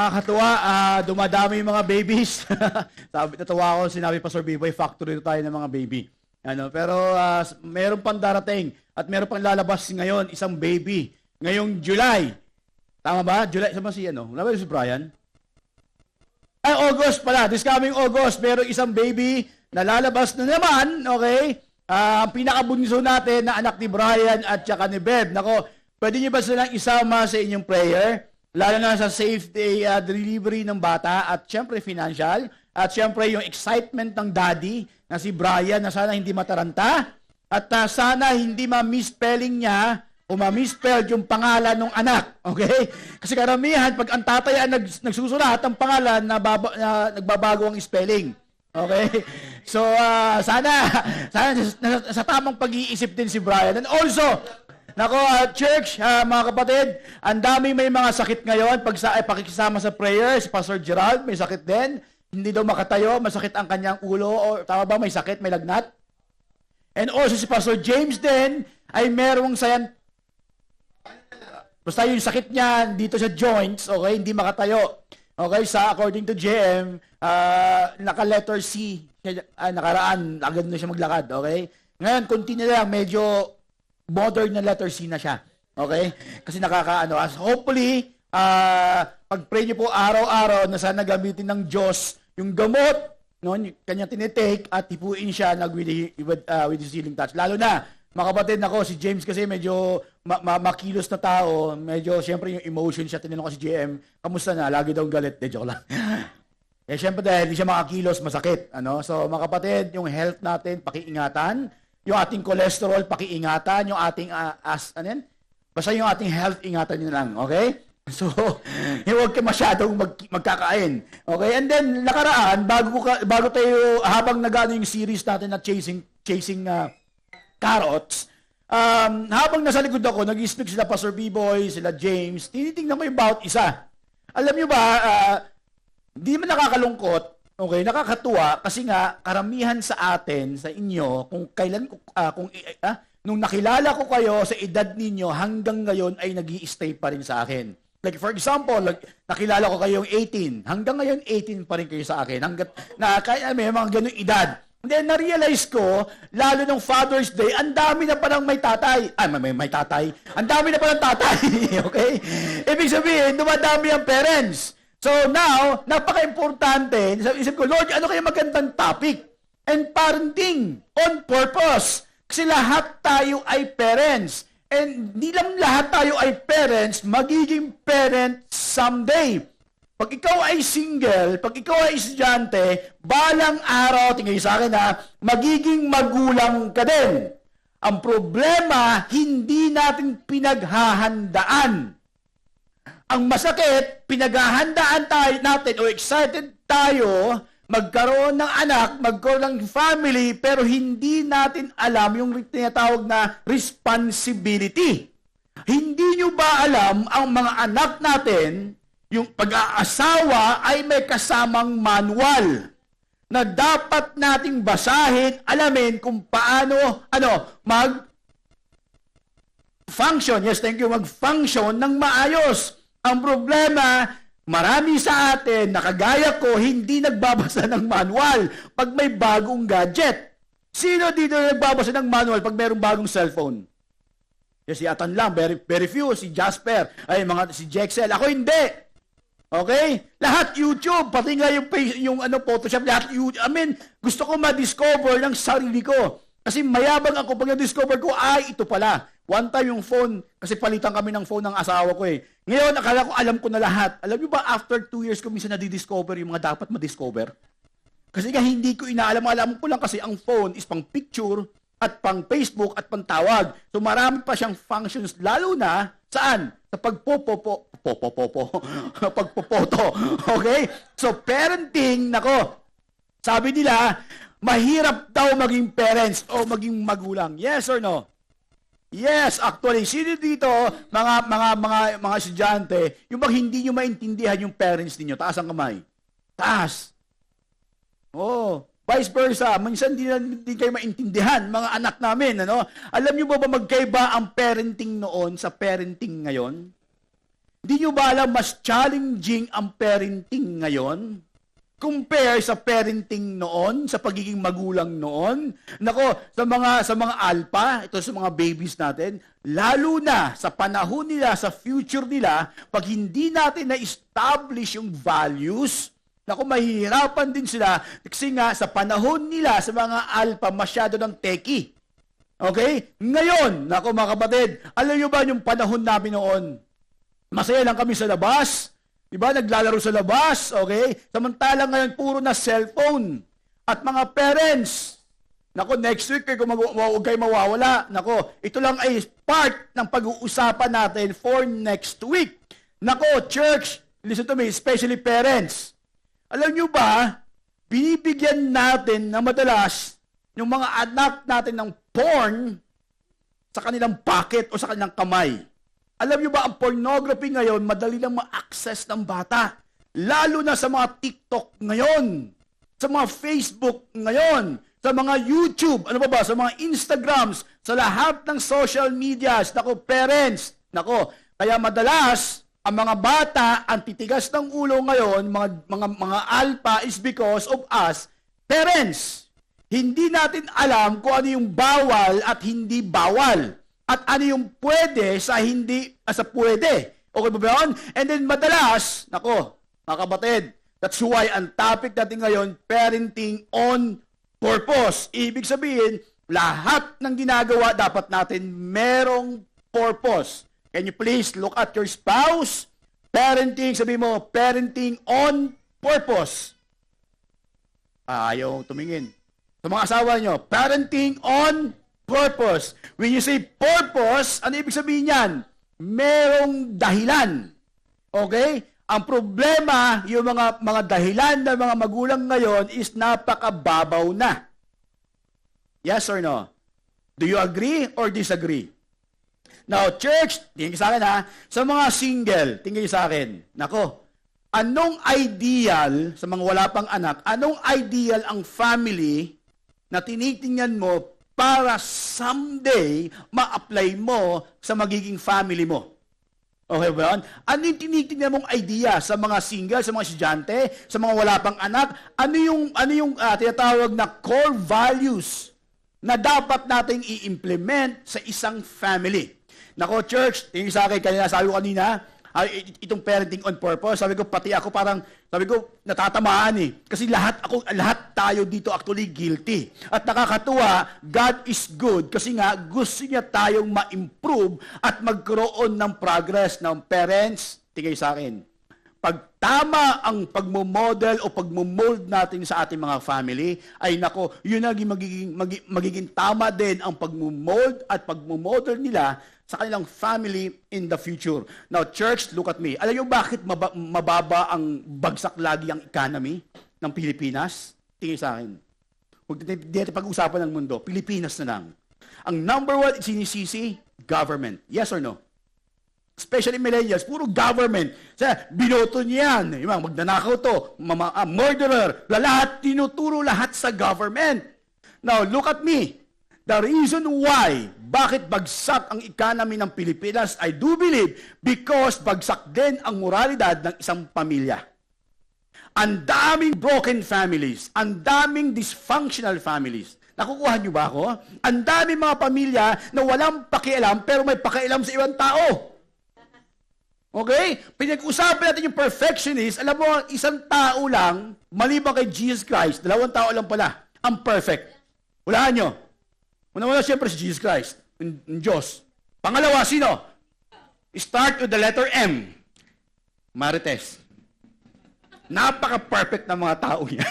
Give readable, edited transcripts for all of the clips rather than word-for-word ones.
Nakakatuwa, dumadami yung mga babies. Natawa ako, sinabi pa Sir Biboy, factory tayo ng mga baby. Pero meron pang darating at meron pang lalabas ngayon, isang baby. Ngayong July. Tama ba? July, sama si Wala ba si Brian? August pala. This coming August, meron isang baby na lalabas na naman, okay? Ang pinakabunso natin na anak ni Brian at saka ni Beb. Nako, pwede niyo ba silang isama sa inyong prayer? Lalo na sa safe day delivery ng bata at syempre financial at syempre yung excitement ng daddy na si Brian na sana hindi mataranta at sana hindi ma-misspelling niya o ma-misspell yung pangalan ng anak. Okay? Kasi karamihan pag ang tatay ang nagsusulat ang pangalan nagbabago ang spelling. Okay? So sana sa tamang pag-iisip din si Brian. And also nako, church, mga kapatid, ang dami may mga sakit ngayon. Pakikisama sa prayer, si Pastor Gerald, may sakit din. Hindi daw makatayo, masakit ang kanyang ulo. O, tama ba, may sakit, may lagnat? And also si Pastor James din, ay merong basta yung sakit niya dito sa joints, okay, hindi makatayo. Okay, according to JM, naka-letter C, nakaraan, agad na siya maglakad, okay? Ngayon, continue lang, medyo modern na letter C na siya. Okay? Kasi hopefully, pag-pray niyo po araw-araw na sana gamitin ng Diyos yung gamot, yung kanyang tinitake at tipuin siya with his healing touch. Lalo na, mga kapatid, si James kasi medyo makilos na tao, medyo siyempre yung emotion siya, tinanong ko si JM, kamusta na? Lagi daw galit. Joke lang. Siyempre dahil hindi siya makakilos, masakit. So mga kapatid, yung health natin, pakiingatan. Yung ating cholesterol, pakiingatan. Yung ating, basta yung ating health, ingatan nyo lang. Okay? So, huwag ka masyadong magkakain. Okay? And then, nakaraan, bago tayo, habang nagano yung series natin na chasing carrots, habang nasa likod ako, nag-speak sila Pastor B-Boy, sila James, tinitingnan ko yung bawat isa. Alam nyo ba, hindi man nakakalungkot, okay, nakakatuwa kasi nga karamihan sa atin, sa inyo, nung nakilala ko kayo sa edad ninyo hanggang ngayon ay nag-i-stay pa rin sa akin. Like for example, nakilala ko kayong 18, hanggang ngayon 18 pa rin kayo sa akin. Kaya may mga ganung edad. And then na-realize ko, lalo nung Father's Day, ang dami na palang may tatay. May tatay. Ang dami na palang tatay. Okay? Ibig sabihin, dumadami ang parents. So now, napaka-importante, isip ko, Lord, ano kaya magandang topic? And parenting on purpose. Kasi lahat tayo ay parents. And hindi lang lahat tayo ay parents, magiging parent someday. Pag ikaw ay single, pag ikaw ay estudyante, balang araw, tingnan sa akin magiging magulang ka din. Ang problema, hindi natin pinaghahandaan. Ang masakit, pinaghahandaan natin o excited tayo magkaroon ng anak, magkaroon ng family, pero hindi natin alam yung tinatawag na responsibility. Hindi nyo ba alam ang mga anak natin, yung pag-aasawa ay may kasamang manual na dapat nating basahin, alamin kung paano mag-function. Yes, thank you. Mag-function ng maayos. Ang problema, marami sa atin, nakagaya ko, hindi nagbabasa ng manual pag may bagong gadget. Sino dito nagbabasa ng manual pag mayroong bagong cellphone? Yes, si Atan lang, very few. Si Jasper, si Jexel. Ako hindi. Okay? Lahat YouTube, pati nga yung Photoshop, lahat YouTube. Gusto ko ma-discover ng sarili ko. Kasi mayabang ako pag na-discover ko, ito pala. One time yung phone, kasi palitan kami ng phone ng asawa ko . Ngayon, akala ko alam ko na lahat. Alam niyo ba, after 2 years ko minsan na-discover yung mga dapat ma-discover? Kasi nga hindi ko inaalam. Alam ko lang kasi ang phone is pang picture at pang Facebook at pang tawag. So marami pa siyang functions, lalo na saan? Sa pagpopoto. Okay? So parenting, sabi nila, mahirap daw maging parents o maging magulang. Yes or no? Yes, actually, sino dito, mga estudyante, yung bang hindi nyo maintindihan yung parents niyo? Taas ang kamay. Taas. Vice versa, minsan hindi kayo maintindihan, mga anak namin, Alam nyo ba magkaiba ang parenting noon sa parenting ngayon? Hindi nyo ba alam mas challenging ang parenting ngayon? Compare sa parenting noon, sa pagiging magulang noon. Nako, sa mga alpha, ito sa mga babies natin, lalo na sa panahon nila, sa future nila, pag hindi natin na-establish yung values, nako, mahihirapan din sila kasi nga sa panahon nila, sa mga alpha, masyado ng techie. Okay? Ngayon, nako mga kapatid, alam nyo ba yung panahon namin noon? Masaya lang kami sa labas. Diba? Naglalaro sa labas. Okay? Samantalang ngayon, puro na cellphone. At mga parents, nako, next week, huwag kayo mawawala. Nako, ito lang ay part ng pag-uusapan natin for next week. Nako, church, listen to me, especially parents. Alam nyo ba, binibigyan natin na madalas yung mga anak natin ng porn sa kanilang pocket o sa kanilang kamay. Alam nyo ba, ang pornography ngayon, madali lang ma-access ng bata. Lalo na sa mga TikTok ngayon, sa mga Facebook ngayon, sa mga YouTube, ano ba, sa mga Instagrams, sa lahat ng social medias. Nako, parents, nako, kaya madalas, ang mga bata, ang titigas ng ulo ngayon, mga alpha is because of us, parents. Hindi natin alam kung ano yung bawal at hindi bawal. At ano yung pwede sa hindi, sa pwede. Okay ba ba yun? And then madalas, nako, mga kapatid, that's why ang topic natin ngayon, parenting on purpose. Ibig sabihin, lahat ng ginagawa dapat natin merong purpose. Can you please look at your spouse? Parenting, sabi mo, parenting on purpose. Ayaw tumingin. Sa mga asawa nyo, parenting on purpose. When you say purpose, ano ibig sabihin yan? Merong dahilan. Okay? Ang problema, yung mga dahilan ng mga magulang ngayon is napakababaw na. Yes or no? Do you agree or disagree? Now, church, tingin sa akin ha, sa mga single, tingin sa akin, nako, anong ideal, sa mga wala pang anak, anong ideal ang family na tinitingnan mo para someday ma-apply mo sa magiging family mo? Okay ba yun? Ano yung tinitingnan mong idea sa mga single, sa mga estudyante, sa mga wala pang anak? Ano yung tinatawag na core values na dapat nating i-implement sa isang family? Nako, church, tingin sa akin, sabi ko kanina, itong parenting on purpose, sabi ko, pati ako natatamaan eh. Kasi lahat tayo dito actually guilty. At nakakatuwa, God is good kasi nga gusto niya tayong ma-improve at magkaroon ng progress ng parents. Tingin sa akin, pag tama ang pagmo-model o pagmo-mold natin sa ating mga family, ay nako, yun ang magiging tama din ang pagmo-mold at pagmo-model nila sa kanilang family in the future. Now, church, look at me. Alam niyo bakit mababa ang bagsak lagi ang economy ng Pilipinas? Tingin sa akin. Huwag natin pag-usapan ng mundo. Pilipinas na lang. Ang number one sinisisi, government. Yes or no? Especially millennials, puro government. Binoto niyan. Magnanakaw to, murderer. Lahat, tinuturo lahat sa government. Now, look at me. The reason why, bakit bagsak ang economy ng Pilipinas, I do believe, because bagsak din ang moralidad ng isang pamilya. Ang daming broken families, ang daming dysfunctional families. Nakukuha niyo ba ako? Ang daming mga pamilya na walang pakialam, pero may pakialam sa ibang tao. Okay? Pinag-usapan natin yung perfectionist. Alam mo, isang tao lang, maliban kay Jesus Christ, 2 tao lang pala, ang perfect. Walaan nyo. Una-una, siyempre si Jesus Christ, yung Diyos. Pangalawa, sino? Start with the letter M. Marites. Napaka-perfect na mga tao yan.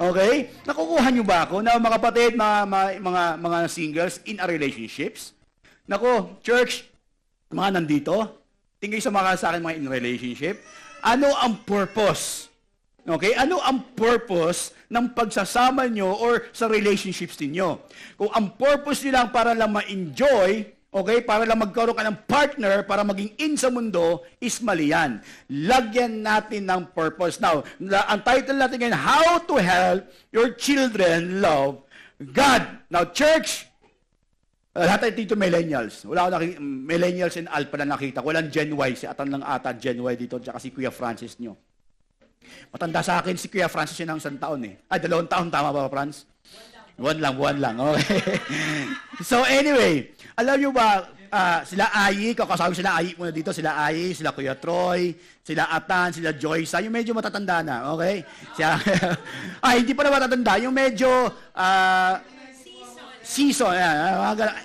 Okay? Nakukuha nyo ba ako na mga kapatid, mga singles in a relationships? Nako, church, mga nandito, tingin sa akin mga in relationship, ano ang purpose? Okay? Ano ang purpose ng pagsasama nyo or sa relationships ninyo? Kung ang purpose nyo lang para lang ma-enjoy, okay, para lang magkaroon ka ng partner, para maging in sa mundo, is mali yan. Lagyan natin ng purpose. Now, ang title natin ngayon, How to Help Your Children Love God. Now, church, Lahat tayo dito millennials. Wala ako millennials and alpha na nakita. Walang Gen Y. Si Atan lang ata Gen Y dito. Tsaka si Kuya Francis nyo. Matanda sa akin si Kuya Francis yun ang 1 taon eh. Ay, 2 taon. Tama ba, Franz? Buwan lang. Okay. So anyway, alam nyo ba, sila Ayi, kakasabi sila Ayi muna dito. Sila Ayi, sila Kuya Troy, sila Atan, sila Joyce. Yung medyo matatanda na. Okay? Hindi pa na matatanda. Yung medyo... season,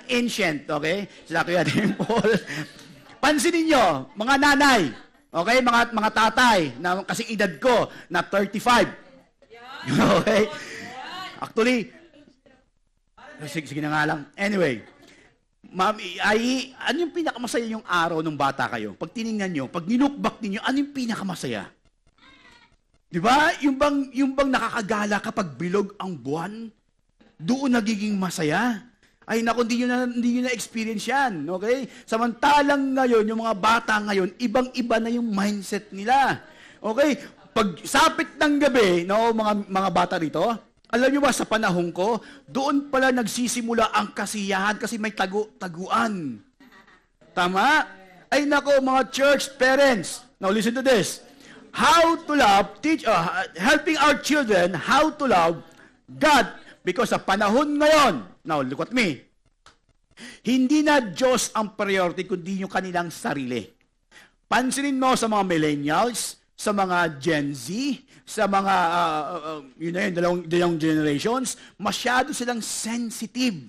ancient, okay? Sila Kuya Dimple. Pansinin nyo, mga nanay, okay? Mga tatay, na kasi edad ko, na 35. Okay? Actually, sige na nga lang. Anyway, ma'am, ano yung pinakamasaya yung araw nung bata kayo? Pag tinignan nyo, pag ninukbak ninyo, ano yung pinakamasaya? Di ba? Yung bang nakakagala kapag bilog ang buwan? Doon nagiging masaya. Ay naku, hindi nyo na-experience yan. Okay? Samantalang ngayon, yung mga bata ngayon, ibang-iba na yung mindset nila. Okay? Pag sapit ng gabi, no, mga bata rito, alam nyo ba sa panahon ko, doon pala nagsisimula ang kasiyahan kasi may taguan. Tama? Ay nako, mga church parents. Now listen to this. How to love, helping our children how to love God. Because sa panahon ngayon, now look at me, hindi na Diyos ang priority, kundi yung kanilang sarili. Pansinin mo sa mga millennials, sa mga Gen Z, sa mga, dalawang generations, masyado silang sensitive.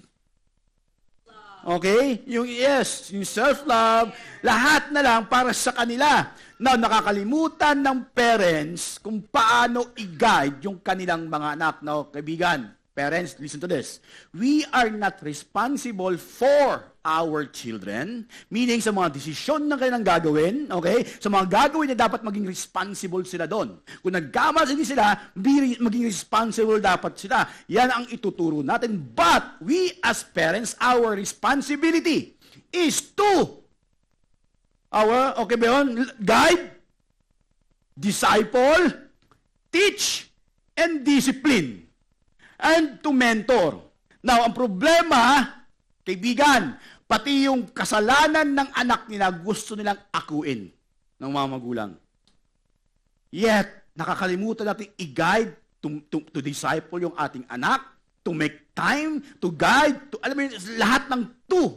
Okay? Yung self-love, lahat na lang para sa kanila. Now, nakakalimutan ng parents kung paano i-guide yung kanilang mga anak. Now, kaibigan, parents, listen to this. We are not responsible for our children, meaning sa mga desisyon na kanilang gagawin, okay? Sa mga gagawin na dapat maging responsible sila doon. Kung nagkamali sila, maging responsible dapat sila. Yan ang ituturo natin. But we as parents, our responsibility is to guide, disciple, teach, and discipline. And to mentor. Now, ang problema, kaibigan, pati yung kasalanan ng anak nila, gusto nilang akuin ng mga magulang. Yet, nakakalimutan natin i-guide, to disciple yung ating anak, to make time, to guide, alam mo yun, lahat ng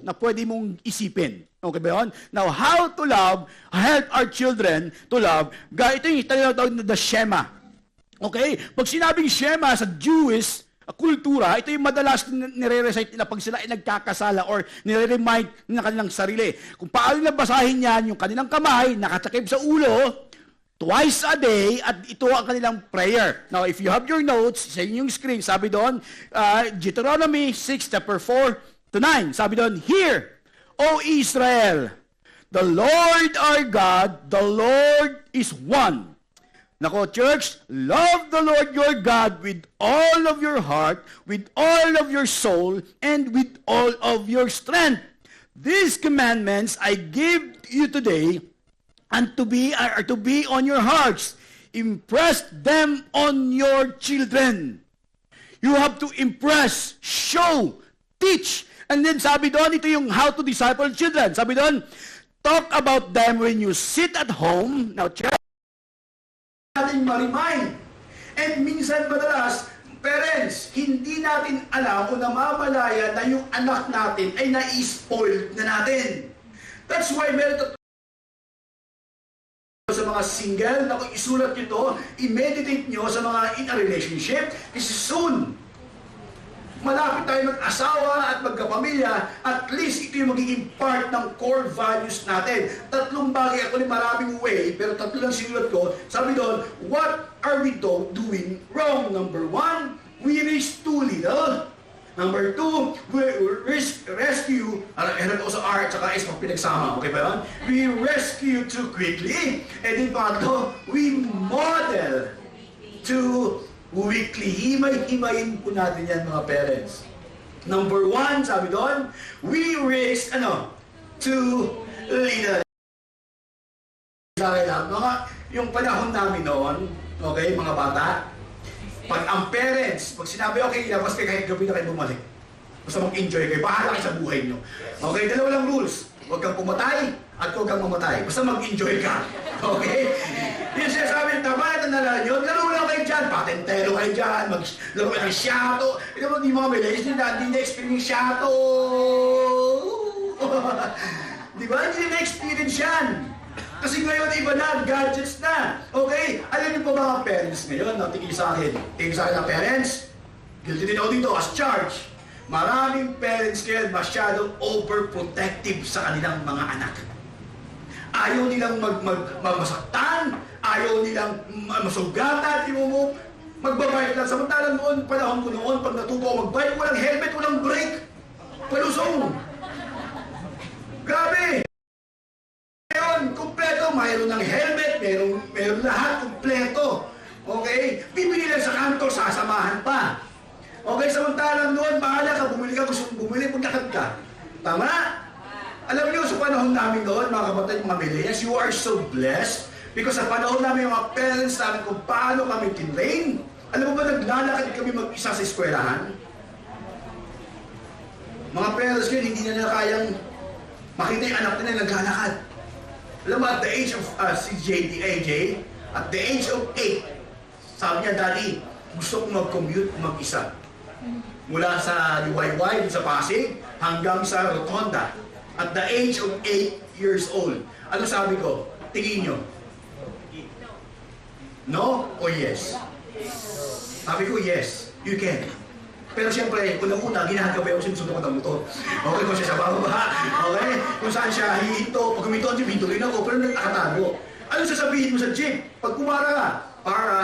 na pwede mong isipin. Okay ba yun? Now, how to love, help our children to love, ito yung tinatawag na the Shema. Okay? Pag sinabing Shema sa Jewish kultura, ito yung madalas nire-recite nila pag sila ay nagkakasala or nire-remind ng kanilang sarili. Kung paano nila basahin yan, yung kanilang kamay, nakatakip sa ulo, twice a day, at ito ang kanilang prayer. Now, if you have your notes, sa inyong screen, sabi doon, Deuteronomy 6, chapter 4 to 9, sabi doon, Hear, O Israel, the Lord our God, the Lord is one. Nako, church, love the Lord your God with all of your heart, with all of your soul, and with all of your strength. These commandments I give you today, and to be on your hearts. Impress them on your children. You have to impress, show, teach. And then sabi doon, ito yung how to disciple children. Sabi doon, talk about them when you sit at home. Now, church, natin ma-remind. And minsan madalas, parents, hindi natin alam o namamalaya na yung anak natin ay na-spoiled na natin. That's why meron sa mga single, na kung isulat nyo to, i-meditate nyo sa mga in a relationship, kasi soon, malapit tayo mag-asawa at magkapamilya, at least ito yung magiging part ng core values natin. Tatlong bagay, ako ni maraming way, pero tatlo lang sinulat ko. Sabi doon, what are we doing wrong? Number 1, we raise too little. Number 2, we rescue, meron ko sa R at saka S pag pinagsama, okay ba yun? We rescue too quickly. And then pangatlo, we model too weekly. Himay-himayin po natin yan, mga parents. Number 1, sabi doon, we raise, too little. Yung panahon namin noon, okay, mga bata, pag ang parents, pag sinabi, okay, ilabas kayo kahit gabi na kayo bumalik. Basta mag-enjoy kayo. Bahala kayo sa buhay nyo. Okay? Dalawa lang rules. Huwag kang pumatay at huwag kang mamatay. Basta mag-enjoy ka. Okay? Yung sinasabi, tama na tandaan nyo, laro lang kayo dyan. Patentero kayo dyan. Maglaro kayo ng shato. Ito mo, di mga milis, hindi na-experience shato. Di ba? Hindi na-experience yan. Kasi ngayon, iba na, gadgets na. Okay? Alam niyo po mga parents ngayon, tingin sa akin. Tingin sa akin na parents, guilty din ako dito as charged. Maraming parents ngayon masyadong overprotective sa kanilang mga anak. Ayaw nilang masaktan, ayaw nilang masugatan, magbabike lang. Samantalang noon, panahon ko noon, pag natuto ako magbike, walang helmet, walang brake. Palusong. Grabe! Ngayon, kumpleto, mayroon ng helmet, mayroon lahat, kumpleto. Okay? Bibili lang sa kanto, sasamahan pa. Okay, samantalang noon, bahala ka, bumili ka, gusto mong bumili, puntakad ka. Tama? Alam niyo, sa panahon namin noon, mga kapatid, mga millennials, you are so blessed because sa panahon namin, yung mga parents namin, kung paano kami tinrain, alam mo ba, naglalakad kami mag-isa sa eskwelahan? Mga parents kayo, hindi na kayang makita yung anak nila naglalakad. Alam mo, at the age of, si AJ, at the age of 8, sabi niya, Daddy, gusto ko mag-commute mag-isa. Mula sa Liwayway, sa Pasig, hanggang sa Rotonda. At the age of 8 years old. Ano sabi ko? Tingin nyo. No o yes? Sabi ko, yes. You can. Pero siyempre, unang-una, ginagabay ako sinusunod ko ng motor. Okay, kung siya sa bababa. Okay? Kung saan siya hihinto. Pag huminto ang jeep, hinto rin ako. Pero nakatago. Ano sasabihin mo sa jeep? Pag kumara ka, para.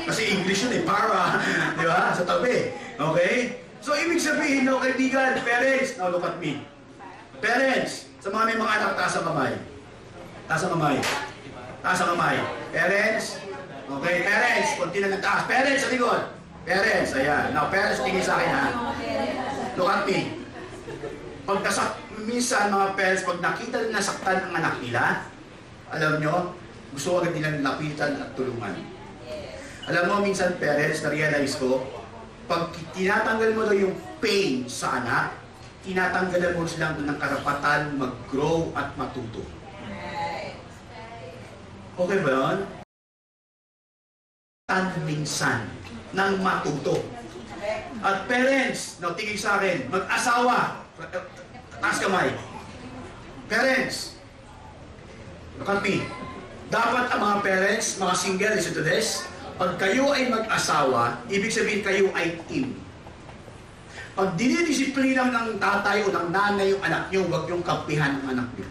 Kasi English yun eh, para. Di ba? Sa tabi. Okay? So, ibig sabihin, no, kaibigan, parents, now look at me. Parents, sa mga may mga anak, taas ang kamay. Taas ang kamay. Taas ang kamay. Parents, okay, parents, konti na ng taas. Parents, sa likod. Parents, ayan. Now, parents, tingin sa akin, ha? Look at me. Minsan, mga parents, pag nakita na nasaktan ang anak nila, alam nyo, gusto agad nilang lapitan at tulungan. Alam mo, minsan, parents, na-realize ko, pag tinatanggal mo daw yung pain sa anak, tinatanggalan mo silang ng karapatan mag-grow at matuto. Okay ba yun? Minsan ng matuto. At parents, no, tingin sa akin, mag-asawa, taas kamay. Parents, look at me. Dapat ang mga parents, mga single, listen to this, pag kayo ay mag-asawa, ibig sabihin kayo ay team. Pag dinidisiplina ng tatay o ng nanay yung anak nyo, huwag yung kampihan ng anak nyo.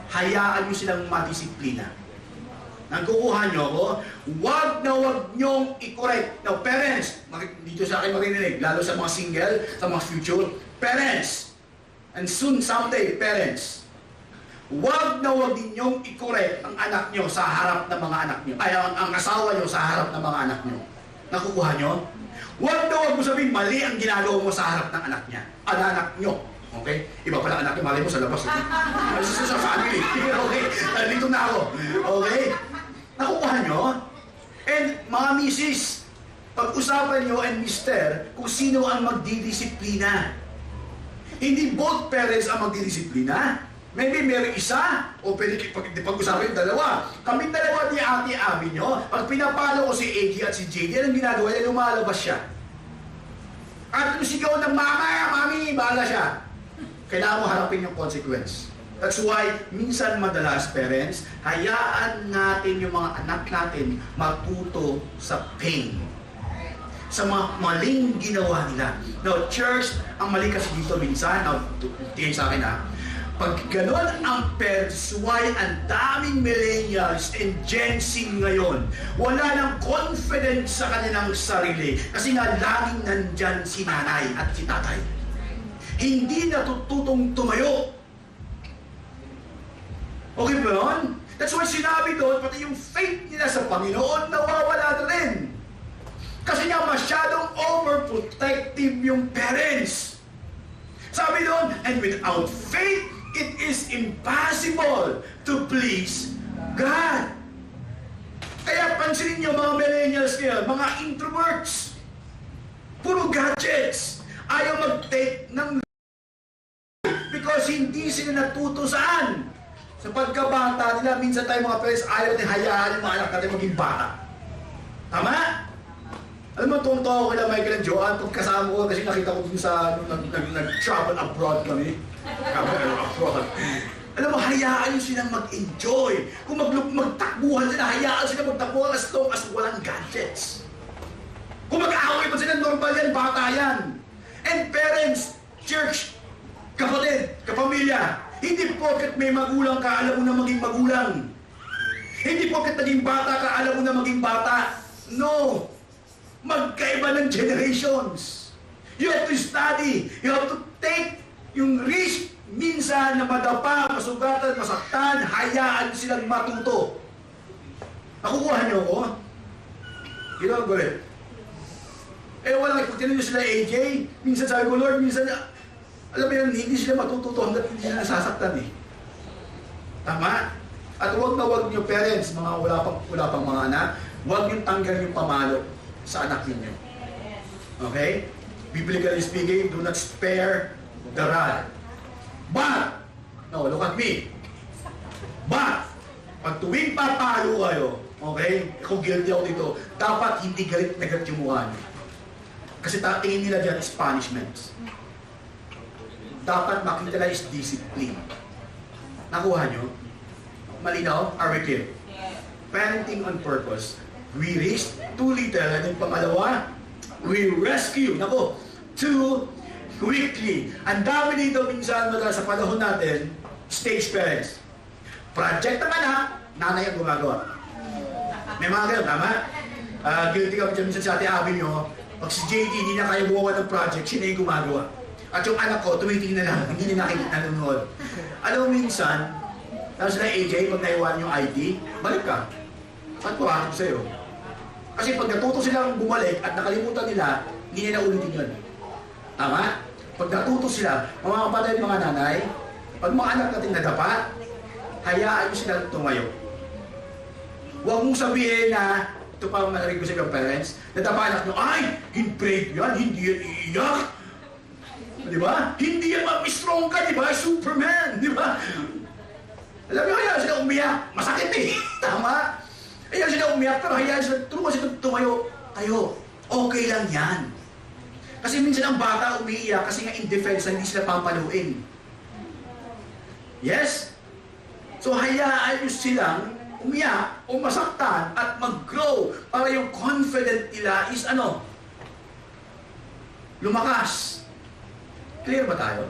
Hayaan nyo silang madisiplina. Nagkukuha nyo ako, huwag na huwag nyong i-correct. Now, parents, dito sa akin marinig, lalo sa mga single, sa mga future, parents, and soon someday, parents, huwag na huwag ninyong i-correct ang anak nyo sa harap ng mga anak nyo. Ay, ang asawa nyo sa harap ng mga anak nyo. Nakukuha nyo? Huwag na huwag mo sabihin, mali ang ginagawa mo sa harap ng anak niya. Anak nyo. Okay? Iba pala anak nyo, mali mo sa labas. Sa family. Okay? Dito na ako. Okay? Nakukuha nyo? And mga misis, pag-usapan nyo and mister kung sino ang magdidisiplina. Hindi both parents ang magdidisiplina. Maybe meron isa, o pwede pag-usapan yung dalawa. Kaming dalawa ni Ate Abby nyo, pag pinapalo ko si AJ at si JD, anong ginagawa niya? Lumalabas siya. At kung sigaw ng mama, mami, bahala siya. Kailangan mo harapin yung consequence. That's why, minsan madalas, parents, hayaan natin yung mga anak natin matuto sa pain. Sa mga maling ginawa nila. Now, church, ang mali kasi dito minsan, tingin sa akin pag gano'n ang parents, why ang daming millennials and Gen Z ngayon, wala nang confidence sa kanilang sarili. Kasi nga, laging nandyan si nanay at si tatay. Hindi natututong tumayo. Okay ba yun? That's why sinabi doon, pati yung faith nila sa Panginoon, nawawala na rin. Kasi nga, masyadong overprotective yung parents. Sabi doon, and without faith, it is impossible to please God. Kaya pansinin nyo mga millennials ngayon, mga introverts, puro gadgets. ayaw mag-take ng because hindi sila natuto saan? Sa pagkabata nila, minsan tayo mga parents, ayaw natin hayaan yung mga anak natin maging bata. Tama? Alam mo, tuwang-tuwa ko kila Michael and Joanne pag kasama ko kasi nakita ko dun sa nag-travel abroad kami. Travel abroad. Alam mo, hayaan nyo silang mag-enjoy. Kung magtakbuhan sila, hayaan sila magtakbuhan as long as walang gadgets. Kung mag-aaway pa sila, normal yan, bata yan. And parents, church, kapatid, kapamilya, hindi porket may magulang ka, alam mo na maging magulang. Hindi porket naging bata ka, alam mo na maging bata. No! Magkaiba ng generations. You have to study. You have to take yung risk minsan na madapa, masugatan, masaktan, hayaan silang matuto. Nakukuha niyo ako? Ginagawa rin. Eh wala, pag tinanong sila AJ, minsan sabi ko, Lord, minsan, alam mo yun, hindi sila matututo hanggat hindi sila nasasaktan eh. Tama? At huwag na huwag niyo parents, mga wala pang mga anak, huwag niyo tanggalin yung pamalo sa anak ninyo. Okay? Biblically speaking, do not spare the rod. But, no, look at me. But, pag tuwing papalo kayo, okay, kung guilty ako dito, dapat hindi galit na galit yung mukha niyo. Kasi tingin nila dyan is punishments. Dapat makita lang is discipline. Nakuha nyo? Malinaw? Are we clear? Parenting on purpose. We raise too little. And yung pangalawa, we rescue. Naku, too quickly. Ang dami dito minsan sa panahon natin, stage parents. Project ng anak, nanay ang gumagawa. May mga ganun, tama? Guilty kami dyan minsan sa Ate Abby nyo. Pag si JD hindi na kaya buwawa ng project, siya na yung gumagawa. At yung anak ko, tumitingin na lang, hindi na nanonood. Alam mo minsan, tapos na AJ, pag naiwan yung ID, balik ka. At kuhanin ko sa'yo. Kasi pag natuto silang bumalik at nakalimutan nila, hindi na ulitin yun. Tama? Pag natuto sila, mga kapatid, mga nanay, pag mga anak natin nadapa, hayaan nyo silang tumayo. Huwag mong sabihin na, ito pa ang narinig ko sa ibang parents, nadapa anak nyo, ay, in-break yan, hindi yan iiyak. Di ba? Hindi yan ma-strong ka, di ba? Superman, di ba? Alam niyo, hayaan sila umiyak. Masakit eh. Tama? Hayaan sila umiyak, pero hayaan sila, tulungan sila tumayo. Tayo, okay lang yan. Kasi minsan ang bata umiiyak kasi nga in defense hindi sila pampaluin. Yes? So hayaan niyo silang umiyak o masaktan at mag-grow para yung confident nila is ano? Lumakas. Clear ba tayo?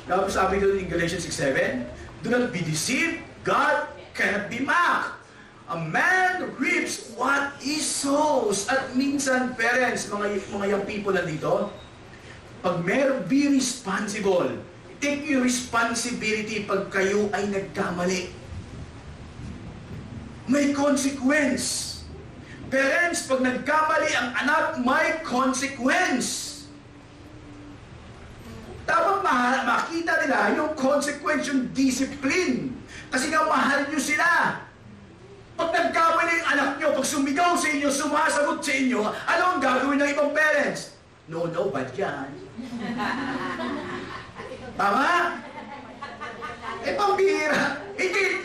Dapat sabi doon in Galatians 6:7, do not be deceived, God cannot be mocked. A man reaps what he sows. At minsan, parents, mga young people nandito, pag be responsible, take your responsibility pag kayo ay nagkamali. May consequence. Parents, pag nagkamali ang anak, may consequence. Dapat makita nila yung consequence, yung discipline. Kasi nga mahal nyo sila. Pag nagkamali yung anak nyo, pag sumigaw sa inyo, sumasagot sa inyo, ano ang gagawin ng ibang parents? No, bad yan. Tama? Eh, pambihira.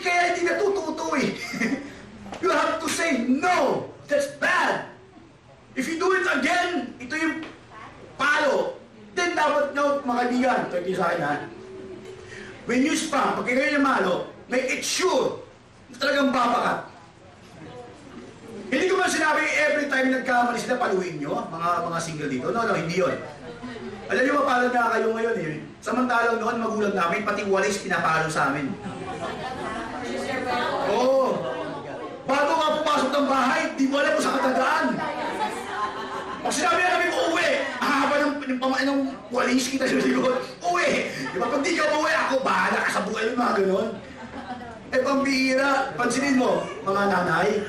Kaya hindi natututo eh. You have to say, no, that's bad. If you do it again, ito yung palo. Then dapat na, mga kaibigan, ito yung sa akin ha. When you spam, pag kayo yung malo, make it sure na talagang babakat. Hindi ko man sinabi every time nagkamali sila, paluin nyo, mga single dito. No, hindi yun. Alam nyo, mapalo na kayo ngayon eh. Samantalang noon, magulang namin, pati walis pinapalo sa amin. Oo. Bago nga pumasok ng bahay, di mo alam kung saan katandaan. Pag sinabi namin uuwi, haba ng walis kita sa likod, uwi. Di ba, pag di ka uuwi, ako bahala ka sa buhay ng mga ganon. Eh, pambihira, pansinin mo, mga nanay,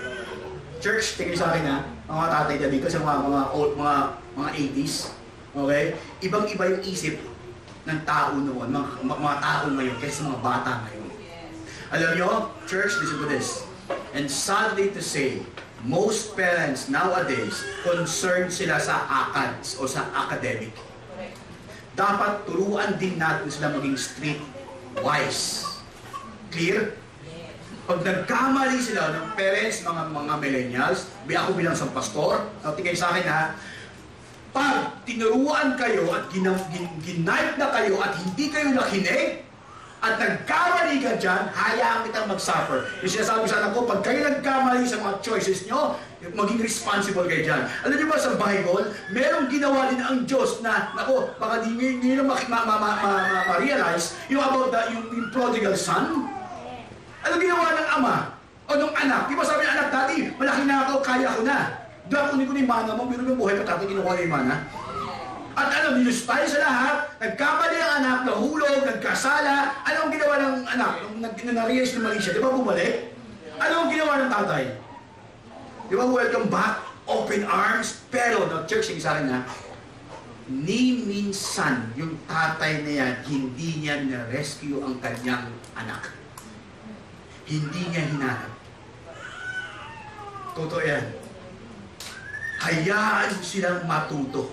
church, tingin sa akin ha, mga tatay na dito sa mga 80s, okay? Ibang-iba yung isip ng tao noon, mga tao ngayon, kaysa mga bata ngayon. Alam nyo, church, listen to this. And sadly to say, most parents nowadays concerned sila sa ACADS o sa academic. dapat turuan din natin sila maging streetwise. Clear? Pag nagkamali sila ng parents, mga millennials, ako bilang isang pastor, tingin sa akin ha, pag tinuruan kayo at ginipe na kayo at hindi kayo nakinig, at nagkamali ka dyan, hayaan kitang mag-suffer. Yung sinasabi sa anak ko, pag kayo nagkamali sa mga choices nyo, maging responsible kayo dyan. Alam niyo ba sa Bible, merong ginawa din ang Diyos na, baka di nyo ma-realize, yung about yung prodigal son. Ano ginawa ng ama? O nung anak? Di ba sabi ng anak, Daddy, malaki na ako, kaya ko na. Doon kunin ko na yung mana mo, bilang yung buhay pa tatay, kinuha na yung mana. At minus tayo sa lahat, nagkamali ang anak, nahulog, nagkasala. Ano ang ginawa ng anak? Nung na-realize na mali siya, di ba bumalik? Ano ang ginawa ng tatay? Di ba, welcome back, open arms, pero, church, sa akin na, ni minsan, yung tatay na yan, hindi niya na-rescue ang kanyang anak. Hindi niya hinanap. Totoo yan. Hayaan silang matuto.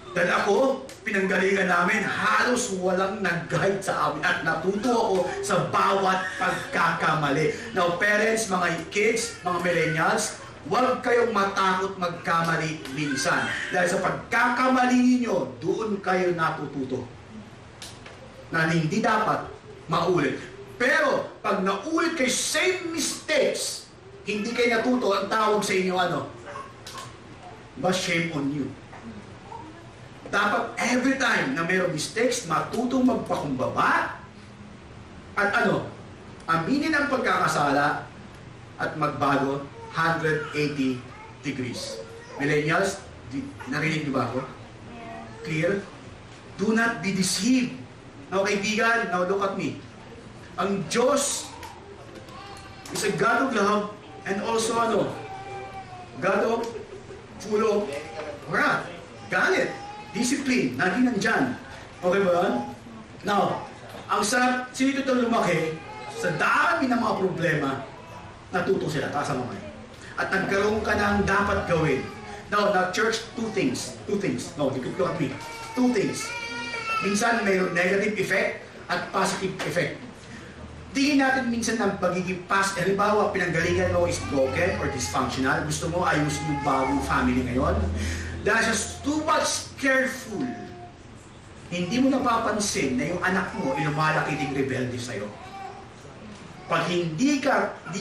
Dahil ako, pinanggalingan namin, halos walang nag-guide sa amin at natuto ako sa bawat pagkakamali. Now, parents, mga kids, mga millennials, huwag kayong matakot magkamali minsan. Dahil sa pagkakamali ninyo, doon kayo natututo. Na hindi dapat maulit. Pero, pag naulit kayo same mistakes, hindi kayo natuto, ang tawag sa inyo ba, shame on you. Dapat every time na mayroong mistakes, matutong magpakumbaba at aminin ang pagkakasala at magbago 180 degrees. Millennials, narinig niyo ba ako? Clear? Do not be deceived. Now, kaibigan, now look at me. Ang Diyos is a God of love and also God of full of wrath, galit. Discipline, lagi nandyan. Okay ba yan? Now, ang sarap, sino ito lumaki, sa dami ng mga problema, natuto sila, taas ang mamay. At nagkaroon ka ng dapat gawin. Now, church, two things. No, look at me. Two things. Minsan, mayroong negative effect at positive effect. Tingin natin minsan ng pagiging halimbawa, pinanggalingan mo is broken or dysfunctional, gusto mo ayusin yung bagong family ngayon, dahil siya too much careful, hindi mo napapansin na yung anak mo lumalaki ding rebelde sa'yo. Pag hindi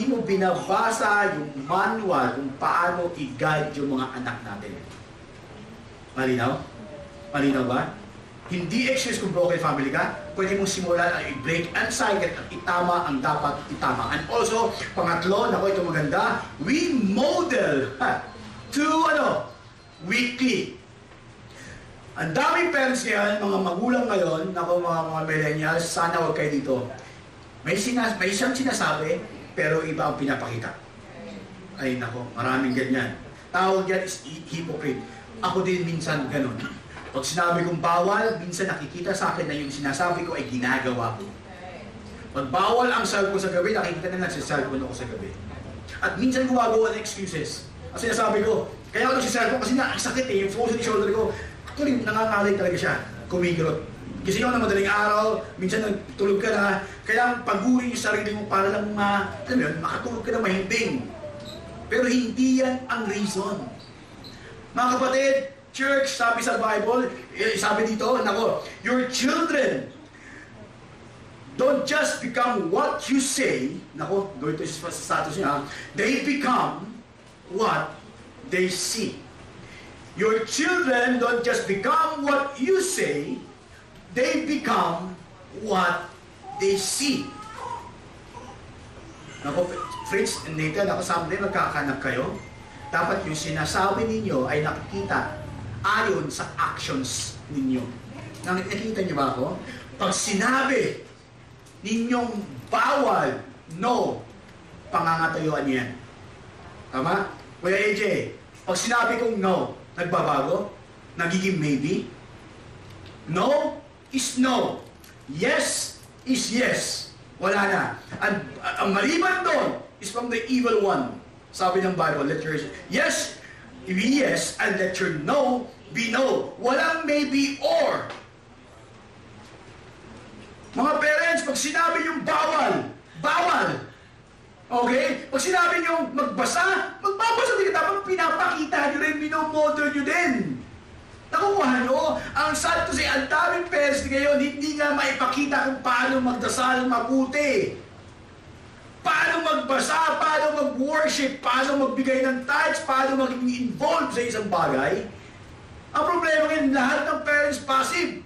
mo binabasa yung manual kung paano i-guide yung mga anak natin. Malinaw? Malinaw ba? Hindi excuse kung broken family ka, pwede mong simulan ang i-break ang cycle at itama ang dapat itama. And also, pangatlo, ito maganda, we model to weekly. Ang daming parents ngayon, mga magulang ngayon, mga millennials, sana huwag kayo dito. May isang sinasabi, pero iba ang pinapakita. Ay maraming ganyan. Tawag yan is hypocrite. Ako din minsan ganun. Pag sinabi kong bawal, minsan nakikita sa akin na yung sinasabi ko ay ginagawa ko. Pag bawal ang cellphone sa gabi, nakikita na nagsiselfone ako sa gabi. At minsan gumagawa ng excuses. Ang sinasabi ko, kaya ako nagsiselfone kasi ang sakit yung frozen shoulder ko. Actually, nangangalay talaga siya. Kumigirot. Kasi ng madaling araw, minsan tulog ka na, kailangan pagurin yung sarili mo para lang makatulog ka na mahimbing. Pero hindi yan ang reason. Mga kapatid, church, sabi sa Bible, sabi dito, your children don't just become what you say, gawin ito sa status niya, they become what they see. Your children don't just become what you say, they become what they see. Friends and Nathan, someday magkakanak kayo, dapat yung sinasabi ninyo ay nakikita ayon sa actions ninyo. Nakikita niyo ba ako? Pag sinabi ninyong bawal, no, pangangatayuan niyo yan. Tama? Kuya AJ, pag sinabi kong no, nagbabago? Nagiging maybe? No is no. Yes is yes. Wala na. Ang maliban doon is from the evil one. Sabi ng Bible, yes, yes, and let your no be no. Walang maybe or. Mga parents, pag sinabi yung bawal, bawal. Okay? Pag sinabi nyo magbasa, magbabasa din. Dapat pinapakita nyo rin, minomodel nyo din. Nakukuha nyo? Ang sad kasi ang daming parents ngayon, hindi nga maipakita kung paano magdasal mabuti. Paano magbasa, paano mag-worship, paano magbigay ng tithes, paano maging involved sa isang bagay. Ang problema ngayon, lahat ng parents passive.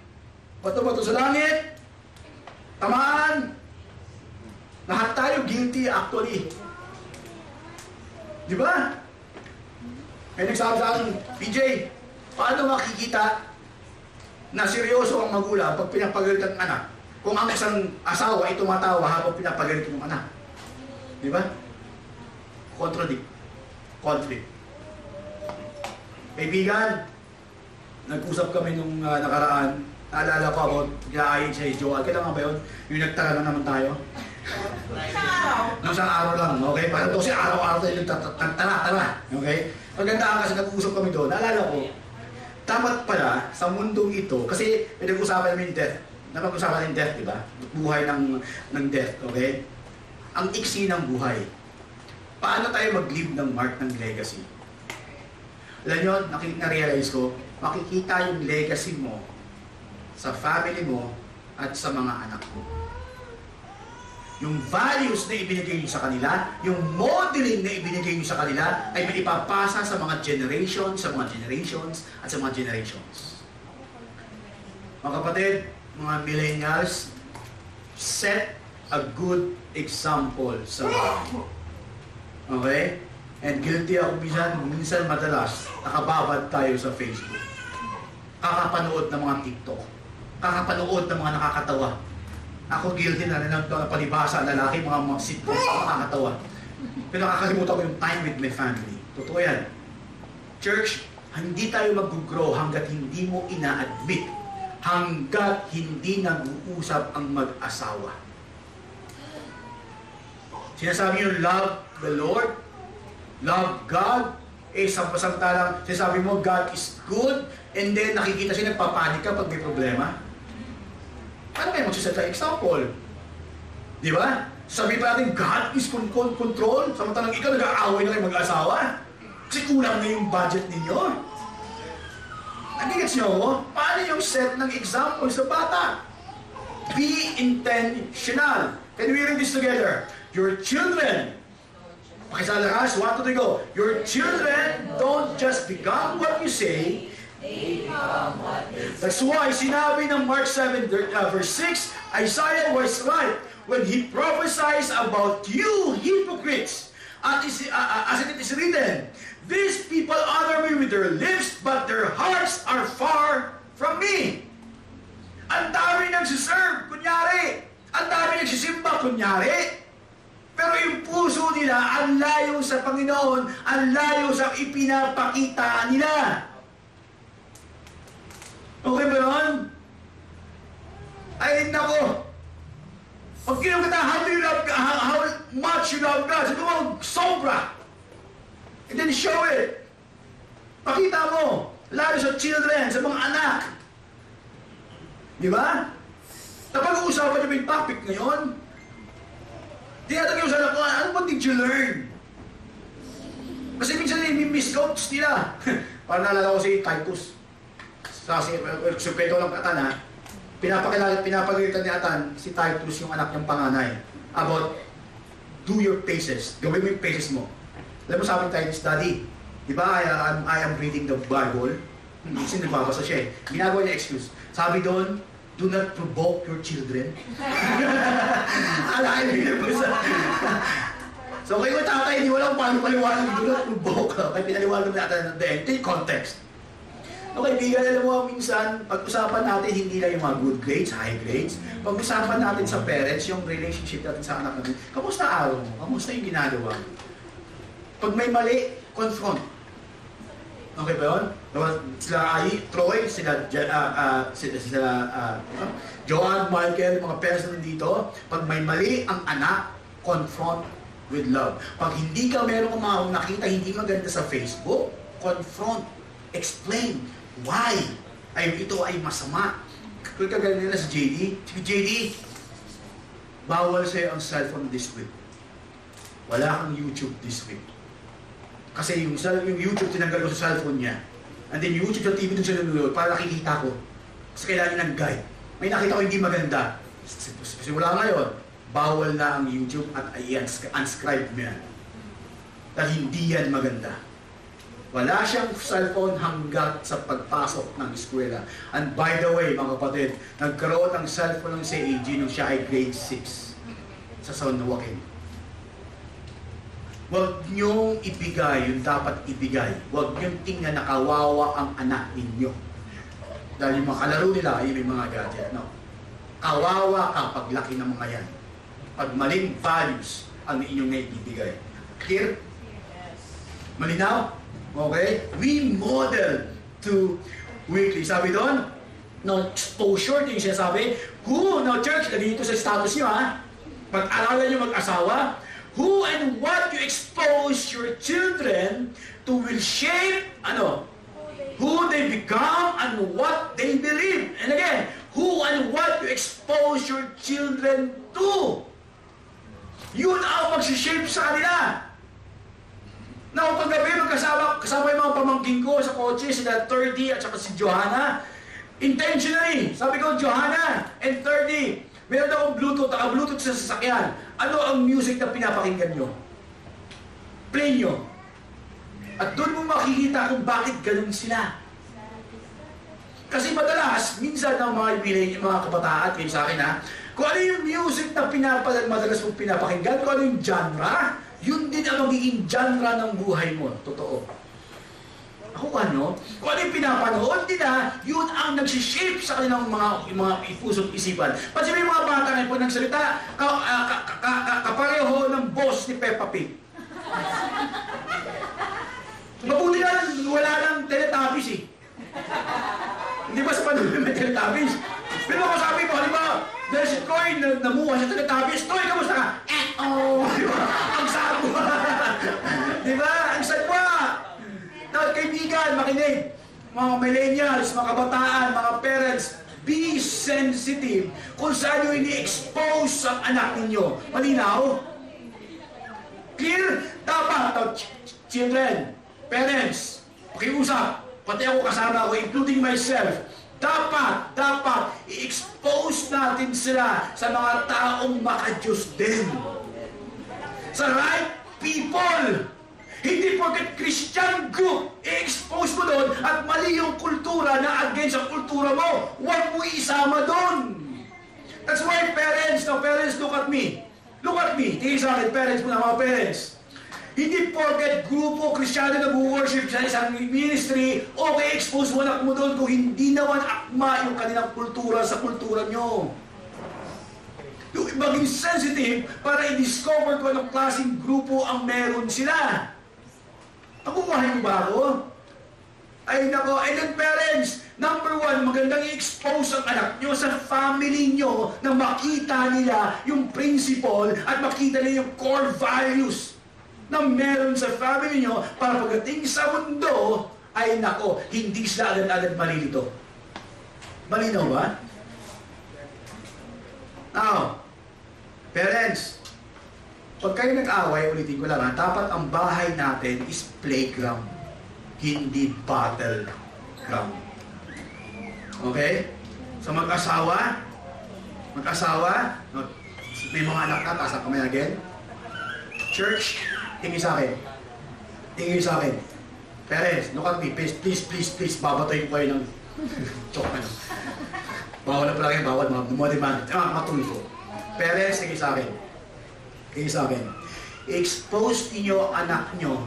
Bato-bato sa langit, tamaan. Lahat tayo guilty actually. Di ba? May nagsabi sa akin, PJ, paano makikita na seryoso ang magulang pag pinapagalitan ng anak? Kung ang isang asawa ay tumatawa habang pinapagalit ng anak. Di ba? Conflict. Kaibigan, nag-usap kami nung nakaraan. Naalala ko ako, ginaayin siya Joel. Kailan nga ba yun? Yung nagtara na naman tayo. Nung isang araw lang, okay? Parang kasi araw-araw tayo nagtara. Okay? Magandaan kasi nag-usap kami doon. Naalala ko, dapat pala sa mundong ito, kasi pinag-usapan namin yung death. Napag-usapan yung death, di ba? Buhay ng death, okay? Ang iksi ng buhay. Paano tayo mag-leave ng mark ng legacy? Alam nyo, na-realize ko, makikita yung legacy mo sa family mo at sa mga anak mo. Yung values na ibinigay nyo sa kanila, yung modeling na ibinigay nyo sa kanila, ay may ipapasa sa mga generations, at sa mga generations. Mga kapatid, mga millennials, set a good example sa mga. Okay? And guilty ako minsan madalas, nakababad tayo sa Facebook. Kakapanood ng mga TikTok. Kakapanood ng mga nakakatawa. Ako guilty na palibasa, lalaki, mga sitcoms, nakakatawa. Pero nakakalimutan ko yung time with my family. Totoo yan. Church, hindi tayo mag-grow hanggat hindi mo ina-admit, hanggat hindi nag-uusap ang mag-asawa. Sinasabi nyo, love the Lord, love God, sampasantalang sinasabi mo, God is good, and then nakikita siya, nagpapanik ka pag may problema. Paano kayo magsaset ng example? Di ba? Sabi pa natin, God is control, samantalang ikaw nag-aaway na kayo mag-asawa. Kasi kulang na yung budget ninyo. Nagigits nyo ako? Paano yung set ng example sa bata? Be intentional. Can we read this together? Your children, pakisalakas, 1, 2, 3, go. Your children don't just become what you say, that's why sinabi ng Mark 7 verse 6, Isaiah was right when he prophesies about you hypocrites. As it is written, these people honor me with their lips, but their hearts are far from me. Ang dami nagsiserve, kunyari. Ang dami nagsisimba, kunyari. Pero yung puso nila, ang layo sa Panginoon, ang layo sa ipinapakita nila. Okay ba yun? Ay, nako. Pag kinukita, how much you love God, sabi mo, sobra. And then show it. Pakita mo, lalo sa children, sa mga anak. Di ba? Napag-uusapan niyo yung topic ngayon. Tinatanong sa anak ko, ano ba did you learn? Kasi minsan may miscoach nila. Parang naalala ko si Titus. Kasi, supeto lang Atan ha, pinapagalitan ni Atan si Titus, yung anak niyang panganay, about do your paces, gawin mo yung paces mo. Alam mo sabi ni Titus, Daddy, di ba I am reading the Bible? Kasi nagbabasa siya eh. Ginagawa niya excuse. Sabi doon, do not provoke your children. Alain niyo po sa... So kayo tatay, hindi walang paano paliwanag, do not provoke. Kaya pinaliwanag natin the entire context. Okay, kaibigan, alam mo, minsan, pag-usapan natin hindi lang yung mga good grades, high grades. Pag-usapan natin sa parents, yung relationship natin sa anak natin. Kamusta araw mo? Kamusta yung ginagawa? Pag may mali, confront. Okay ba yun? Sila Troy, sila Joanne, Michael, mga parents na nandito. Pag may mali ang anak, confront with love. Pag hindi ka merong nakita hindi maganda sa Facebook, confront, explain why ito ay masama. Kung kagaya nila si JD, bawal sa'yo ang cellphone this week. Wala kang YouTube this week. Kasi yung YouTube tinanggal ko sa cellphone niya. And then YouTube sa TV dun siya nanonood para nakikita ko. Kasi kailangan ng guide. May nakita ko hindi maganda. Simula ngayon, bawal na ang YouTube at unscribe mo yan. Dahil hindi yan maganda. Wala siyang cellphone hanggat sa pagpasok ng eskwela. And by the way, mga kapatid, nagkaroon ng cellphone ng si AG nung siya ay grade 6 sa San Joaquin. Huwag niyong ibigay yung dapat ibigay. Huwag niyong tingnan na kawawa ang anak ninyo. Dahil yung mga kalaro nila ay may mga gadget. No? Kawawa ka paglaki ng mga yan. Pag maling values ang inyong naibibigay. Clear? Malinaw? Okay? We model to weekly. Sabi doon, no exposure, yung sinasabi, now church, dito sa status nyo ha, pag-aralan nyo mag-asawa, who and what you expose your children to will shape, who they become and what they believe. And again, who and what you expose your children to. Yun ang mag-shape sa kanila. Now, paggabi, kasama yung mga pamangking ko sa kotse, sila 30 at saka si Johanna. Intentionally, sabi ko, Johanna and 30, meron akong Bluetooth sa sasakyan. Ano ang music na pinapakinggan nyo? Play nyo. At doon mo makikita kung bakit ganun sila. Kasi madalas, minsan ng mga kabataan, kayo sa akin ha, kung ano yung music na madalas mong pinapakinggan, kung ano yung genre, yun din ang magiging genre ng buhay mo. Totoo. Ako ano? Kung ano yung pinapanood nila, yun ang nagsishape sa kanilang mga puso't isipan. Pati may mga bata ngayon po nagsalita, kapareho ng boss ni Peppa Pig. Mabuti na wala ng Teletubbies eh. Hindi ba sa panahon may Teletubbies? Pero ako sabi mo, halimbawa, dahil si Troy namuha sa Teletubbies, Troy, kamusta ka? Diba? Ang sabwa! Diba? Ang sabwa! Kaibigan, makinig. Mga millennials, mga kabataan, mga parents, be sensitive kung saan nyo ini-expose ang anak ninyo. Malinaw? Clear? Dapat, children, parents, pakiusap, pati ako kasama ako, including myself, dapat, i-expose natin sila sa mga taong maka-Diyos din. Sa right people. Hindi porket Christian group, i-expose mo doon at mali yung kultura na against ang kultura mo. Huwag mo isama doon. That's why parents, look at me. Look at me. Tingin sa akin, parents mo na mga parents. Hindi porket grupo Kristiyano na worship sa isang ministry, okay, expose mo anak mo doon kung hindi naman akma yung kanilang kultura sa kultura nyo. Yung maging sensitive para i-discover kung anong klaseng grupo ang meron sila. Nakukuhain mo ba ako? Ay nako, and then parents, number one, magandang i-expose ang anak nyo sa family nyo na makita nila yung principle at makita nila yung core values na meron sa family nyo para pagdating sa mundo, ay nako, hindi sila agad-agad malilito. Malinaw ba? Now, parents, pag kayo nag-away, ulitin ko lang ha, dapat ang bahay natin is playground, hindi battleground. Okay? So mag-asawa, may mga anak na, taas ang kamay again. Church, tingin sa akin. Parents, look at me, please, babatayin ko kayo ng chok na. Bawal na pala kayo, bawal, matulfo. Parents, tingin sa akin. I-expose niyo ang anak nyo.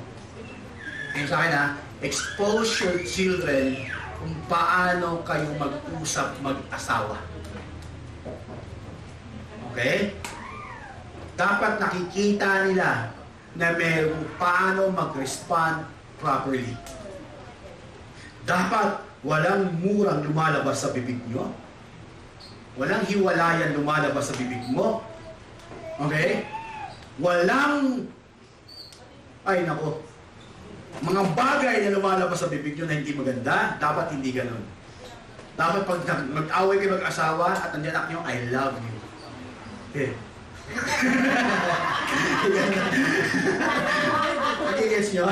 Tingin sa akin ha, expose your children kung paano kayo mag-usap mag-asawa. Okay? Dapat nakikita nila na meron paano mag-respond properly. Dapat walang murang lumalabas sa bibig nyo. Walang hiwalayan lumalabas sa bibig mo. Okay? Walang, ay nako, Mga bagay na lumalabas sa bibig nyo na hindi maganda, dapat hindi ganun. Dapat pag mag-away kayo mag-asawa at nandiyan anak nyo, I love you. Okay. Okay, guys nyo?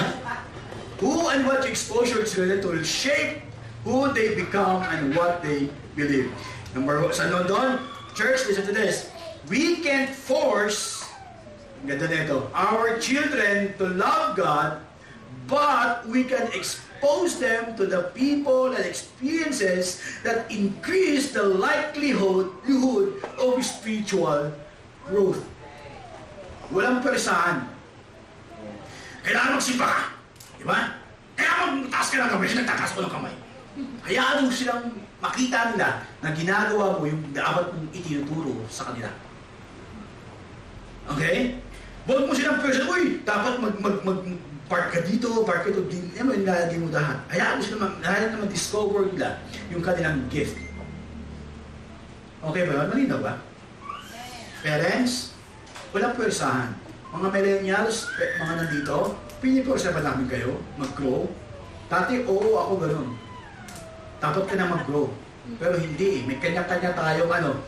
Who and what you expose your children to will shape who they become and what they believe. Number one, sa London, church, listen to this. We can't force, ganda na ito, our children to love God, but we can expose them to the people and experiences that increase the likelihood of spiritual growth. Walang persahan. Kailangan magsimba ka. Di ba? Kailangan magtaas ka ng kamay. Nagtataas ko ng kamay. Hayaan mo silang makita nila na ginagawa mo yung dapat mong itinuturo sa kanila. Okay? Huwag mo silang person, uy, dapat park ka dito, park ka dito. Hindi mo nilalagay mo lahat. Hayaan mo silang mag-discover nila yung kanilang gift. Okay ba yun? Malinaw ba? Parents, walang pwersahan. Mga millennials, mga nandito, pinipwersa ba namin kayo mag-grow? Dati, oo, ako ganun. Dapat ka na mag-grow. Pero hindi, may kanya-kanya tayong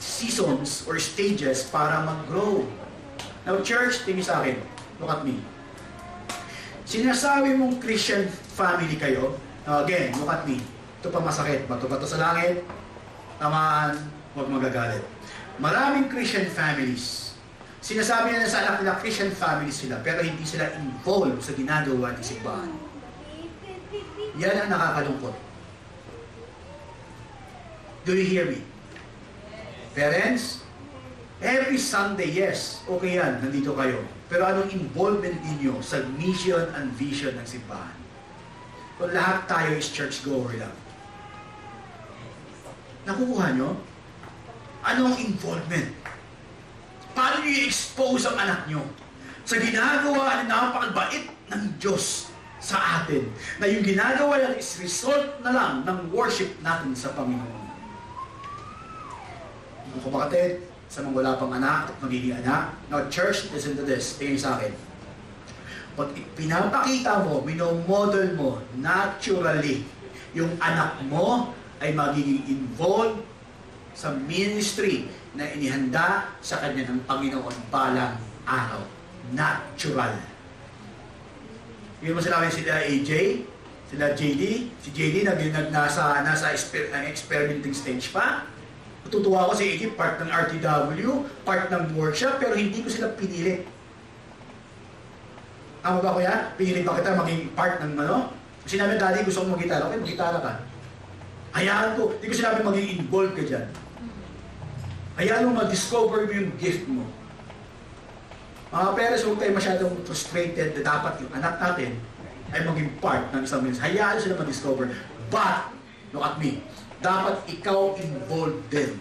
seasons or stages para mag-grow. Now, church, tingin sa akin, look at me. Sinasabi mong Christian family kayo, again, look at me. Ito pa masakit, bato-bato sa langit, tamaan, huwag magagalit. Maraming Christian families, sinasabi na sa anak nila Christian families sila, pero hindi sila involved sa ginagawa ng simbahan. Yan ang nakakalungkot. Do you hear me? Parents, every Sunday, yes, okay yan, nandito kayo. Pero anong involvement ninyo sa mission and vision ng simbahan? Kung lahat tayo is church-goer lang. Nakukuha nyo? Anong involvement? Paano nyo i-expose ang anak nyo sa ginagawa na napakabait ng Diyos sa atin? Na yung ginagawa yan is result na lang ng worship natin sa Panginoon. Mga kapatid, sa mga wala pang anak at magiging anak. Now, church, listen to this. Tingin sa akin. Pag pinapakita mo, minomodel mo, naturally, yung anak mo ay magiging involved sa ministry na inihanda sa kanya ng Panginoon balang araw. Natural. Yun mo sinabi sila AJ, sila JD, si JD nasa experimenting stage pa. Tutuwa ko si AJ, part ng RTW, part ng workshop, pero hindi ko sila pinili. Tama ba kuya? Pinili ba kita maging part ng Sinabi daddy, gusto ko mag-gitara. Okay, mag-gitara ka. Hayaan ko, hindi ko sinabi maging involved ka dyan. Hayaan mo mag-discover mo yung gift mo. Mga parents, huwag tayo masyadong frustrated na dapat yung anak natin ay maging part ng isang ministry. Hayaan sila mag-discover. But, look at me, dapat ikaw involved din.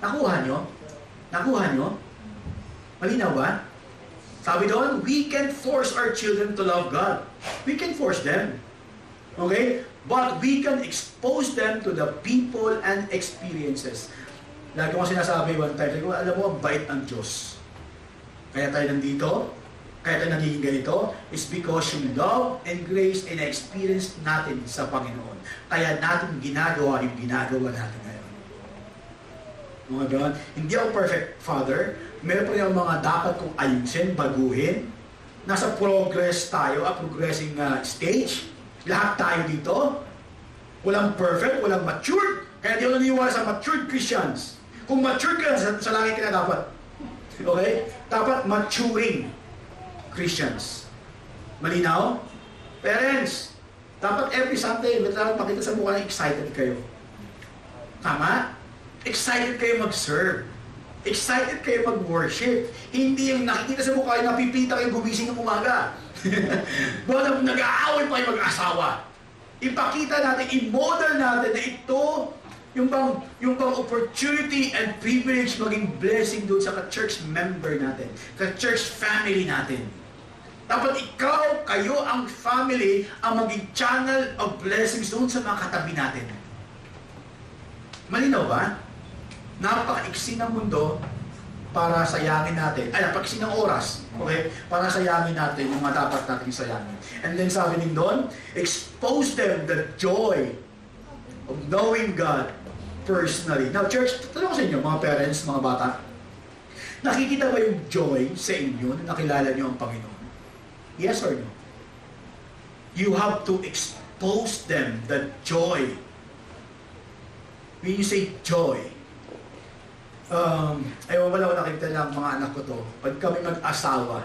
Nakuha nyo? Nakuha nyo? Malinaw ba? Sabi doon, we can force our children to love God. We can force them. Okay? But we can expose them to the people and experiences. Lagi ko sinasabi one time, alam mo, ang bait ng Diyos. Kaya tayo nandito, kaya tayo nagiging ganito, is because yung love and grace and experience natin sa Panginoon. Kaya natin ginagawa yung ginagawa natin ngayon. Mga gano'n, hindi ako perfect father, meron pa rin ang mga dapat kong ayusin, baguhin. Nasa progress tayo, progressing stage. Lahat tayo dito. Walang perfect, walang matured. Kaya di ako naniniwala sa matured Christians. Kung matured ka sa langit ka na dapat. Okay? Dapat maturing Christians. Malinaw? Parents, dapat every Sunday, dapat makita sa mukha na excited kayo. Tama? Excited kayo mag-serve. Excited kayo mag-worship. Hindi yung nakikita sa mukha, napipita kayo gumising ng umaga. Baka nag-aaway pa kayo mag-asawa. Ipakita natin, i-model natin na ito, yung bang opportunity and privilege maging blessing doon sa ka-church member natin, ka-church family natin. Dapat ikaw, kayo ang family, ang maging channel of blessings doon sa mga katabi natin. Malinaw ba? Napaka-iksi ng mundo, para sayangin natin, pagsin ng oras, okay? Para sayangin natin yung mga dapat natin sayangin. And then sabi din doon, expose them the joy of knowing God personally. Now, church, tanong ko sa inyo, mga parents, mga bata, nakikita ba yung joy sa inyo na nakilala niyo ang Panginoon? Yes or no? You have to expose them the joy. When you say joy, ayaw wala ko nakita ng mga anak ko to. Pag kami mag-asawa,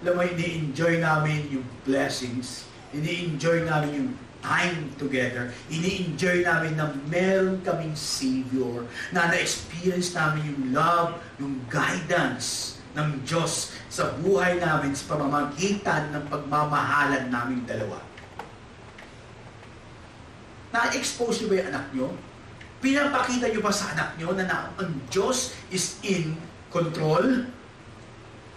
alam mo, ini-enjoy namin yung blessings, ini-enjoy namin yung time together, ini-enjoy namin na meron kaming Savior, na na-experience namin yung love, yung guidance ng Diyos sa buhay namin sa pamamagitan ng pagmamahalan namin dalawa. Na-expose niyo ba yung anak niyo? Pinapakita niyo ba sa anak niyo na ang Diyos is in control?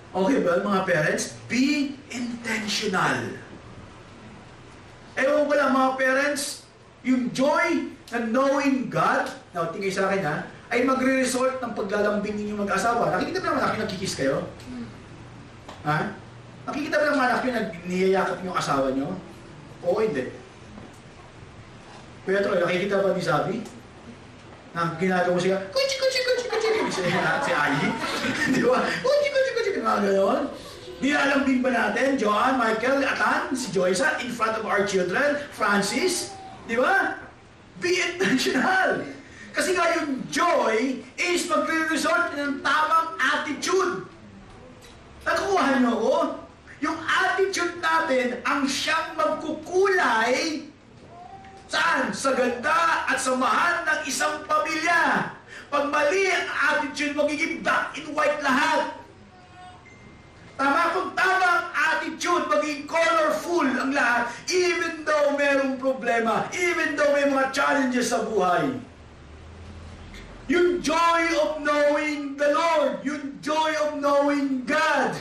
Okay ba, mga parents? Be intentional. Ewan ko lang, mga parents, yung joy na knowing God, now, tingay sa akin ha, ay magre-result ng paglalambing ninyo mag-asawa. Nakikita ba naman anak nyo nagkikiss kayo? Ha? Nakikita ba naman anak nyo niyayakap yung asawa nyo? Oo, hindi. Pero nakikita ba ni Sabi? Na ginagawa siya, kuchi, si Ali. Di ba? Kuchi, mga gano'n. Nilalambing ba natin, Joan, Michael, Atan, si Joyce, in front of our children, Francis? Di ba? Be intentional. Kasi nga yung joy is magre-result ng tamang attitude. Nakukuha niyo ako? Yung attitude natin ang siyang magkukulay saan? Sa ganda at samahan ng isang pamilya. Pag mali ang attitude, magiging black and white lahat. Tama kung tama ang attitude, maging colorful ang lahat, even though merong problema, even though may mga challenges sa buhay. Yung joy of knowing the Lord, yung joy of knowing God,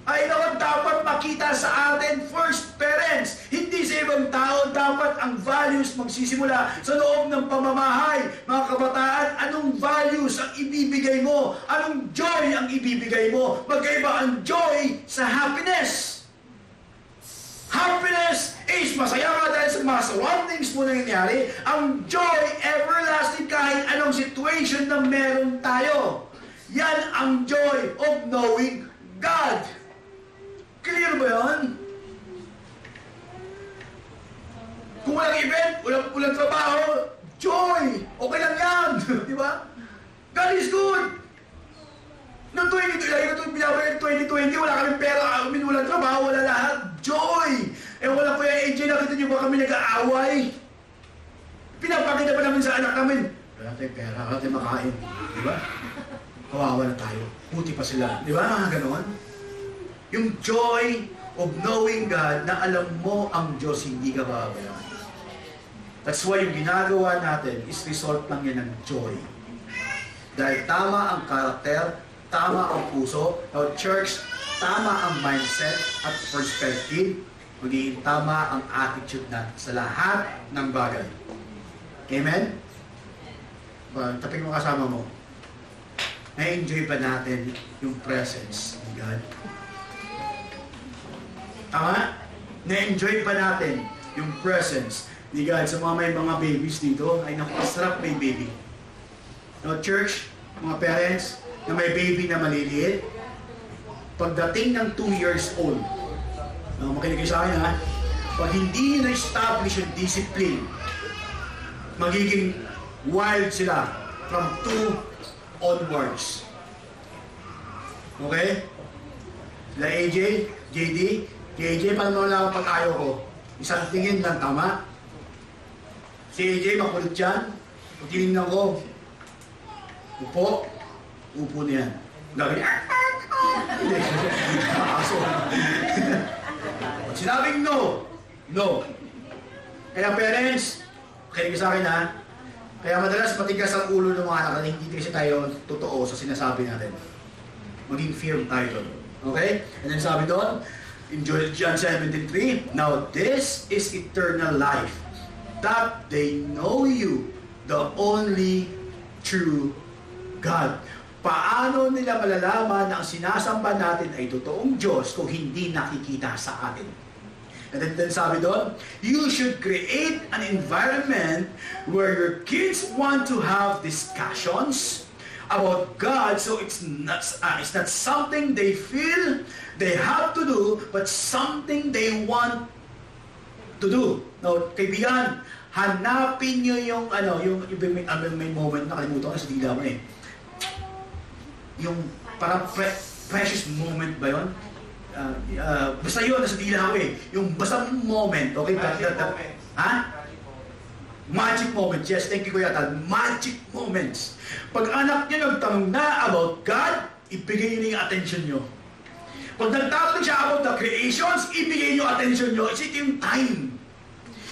ay naman dapat makita sa atin first, parents. Hindi sa ibang tao, dapat ang values magsisimula sa loob ng pamamahay. Mga kabataan, anong values ang ibibigay mo? Anong joy ang ibibigay mo? Magkaiba ang joy sa happiness. Happiness is masaya ka dahil sa mga surroundings mo na nangyari. Ang joy, everlasting kahit anong situation na meron tayo. Yan ang joy of knowing God. Clear ba yun? Kung walang event, walang trabaho, joy! Okay lang yan! Di ba? God is good! Noong 2020, wala kaming pera, walang trabaho, wala lahat. Joy! Wala Kuya AJ, nakita niyo ba kami nag-aaway? Pinapakita pa namin sa anak namin, wala tayong pera, wala tayong makain. Di ba? Kawawa na tayo. Buti pa sila. Di ba? Mga ganon. Yung joy of knowing God na alam mo ang Diyos, hindi ka babayaran. That's why yung ginagawa natin is result lang yan ng joy. Dahil tama ang karakter, tama ang puso, now church, tama ang mindset at perspective, magiging tama ang attitude natin sa lahat ng bagay. Amen? Tapos mo kasama mo, na-enjoy ba natin yung presence ni God? Tama? Na-enjoy pa natin yung presence ni God. Sa mga may mga babies dito, ay napasarap may baby. No, church, mga parents, na may baby na maliliit, pagdating ng 2 years old, no, makinig kayo sa akin ha, pag hindi na-establish yung discipline, magiging wild sila from 2 onwards. Okay? Sila AJ, JD, AJ, paano lang ang pag-ayaw ko? Isang tingin lang, tama? Si AJ, makulit yan. Pag tinignan ko, upo na yan. Gagawin, hindi. Aso. Pag sinabing no, no. Kaya parents, makinig sa akin ha, kaya madalas matigas ang ulo ng mga anak na hindi kasi tayo totoo sa sinasabi natin. Maging firm tayo doon. Okay? And then sabi doon, in John 17:3, now this is eternal life, that they know you, the only true God. Paano nila malalaman na ang sinasamba natin ay totoong Diyos kung hindi nakikita sa atin? And then sabi doon, you should create an environment where your kids want to have discussions about God, so it's not something they feel they have to do, but something they want to do. Now, kaibigan, hanapin nyo yung may moment, nakalimutan ko sa dila mo eh. Yung parang precious moment ba yun? Basta yun, nasa dila ko eh. Yung basta moment, okay? Magic moment. Ha? Magic moments. Yes, thank you Kuya Tal. Magic moments. Pag anak nyo nagtanong na about God, ibigay nyo yung attention nyo. Pag nagtanong siya about the creations, ibigay nyo attention nyo. It's yung time.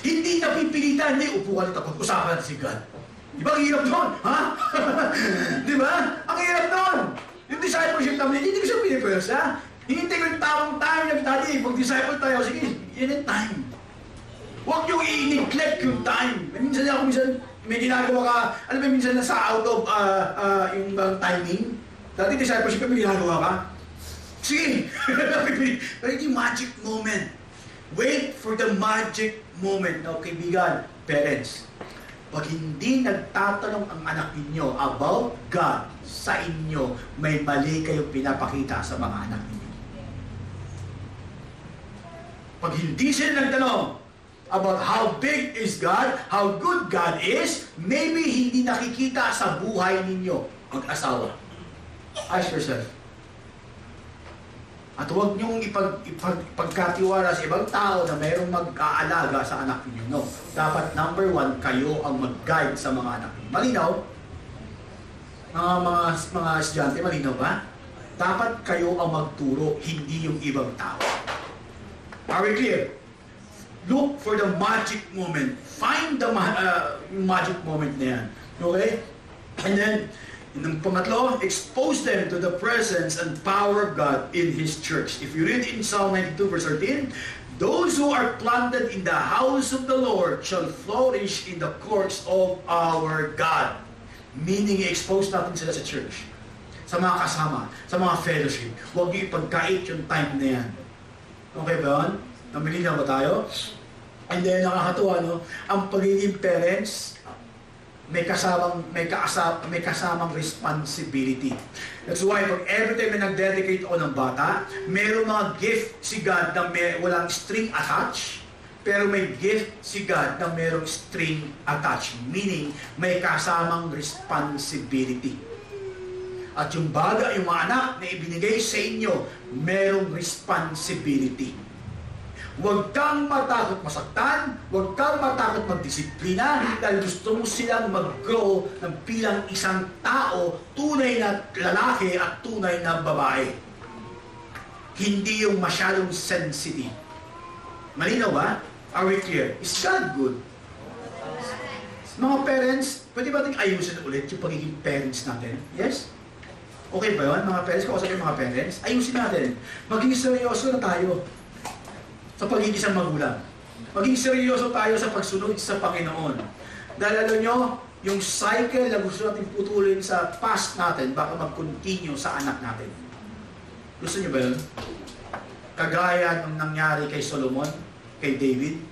Hindi napipilitan. Hindi, upo ka nito. Pag-usapan natin si God. Di ba ang hirap doon? Ha? Di ba? Ang hirap doon. Yung discipleship namin, hindi ko siya pinipwersa. Hindi ko yung tamang time nagtali. Pag disciple tayo, sige, yun yung time. Huwag yung i-neglect yung time. Minsan may ginagawa ka, alam mo, minsan nasa out of yung timing. Dati discipleship may ginagawa ka. Sige, pero yung magic moment. Wait for the magic moment. Now, kaibigan, parents, pag hindi nagtatanong ang anak ninyo about God sa inyo, may mali kayong pinapakita sa mga anak ninyo. Pag hindi sila nagtanong about how big is God, how good God is, maybe hindi nakikita sa buhay ninyo mag-asawa. Ask yourself. At huwag niyong ipagkatiwala sa ibang tao na mayroong mag-aalaga sa anak ninyo. No. Dapat number one, kayo ang mag-guide sa mga anak ninyo. Malinaw? Mga estudyante, malinaw ba? Dapat kayo ang magturo, hindi yung ibang tao. Are we clear? Look for the magic moment. Find the magic moment na yan. Okay? And then, yung pangatlo, expose them to the presence and power of God in His church. If you read in Psalm 92 verse 13, those who are planted in the house of the Lord shall flourish in the courts of our God. Meaning, expose natin sila sa church. Sa mga kasama, sa mga fellowship. Huwag niyo ipagkait yung time na yan. Okay ba yun? Namilinaw ba tayo? And then, nakakatuwa, no? Ang pagiging parents, may kasamang responsibility. That's why, pag every time na nag-dedicate ako ng bata, meron mga gift si God na walang string attached, pero may gift si God na merong string attached. Meaning, may kasamang responsibility. At yung baga, yung mga anak na ibinigay sa inyo, merong responsibility. Huwag kang matakot masaktan, huwag kang matakot magdisiplina dahil gusto mo silang mag-grow ng bilang isang tao, tunay na lalaki at tunay na babae. Hindi yung masyadong sensitive. Malinaw ba? Are we clear? Is God good? Mga parents, pwede ba natin ayusin ulit yung pagiging parents natin? Yes? Okay ba yun, mga parents? Kung sabi mga parents, ayusin natin. Maging seryoso na tayo sa pagiging isang magulang. Maging seryoso tayo sa pagsunod sa Panginoon. Dahil alam nyo, yung cycle na gusto natin putulin sa past natin, baka mag-continue sa anak natin. Gusto nyo ba yun? Kagaya ng nangyari kay Solomon, kay David.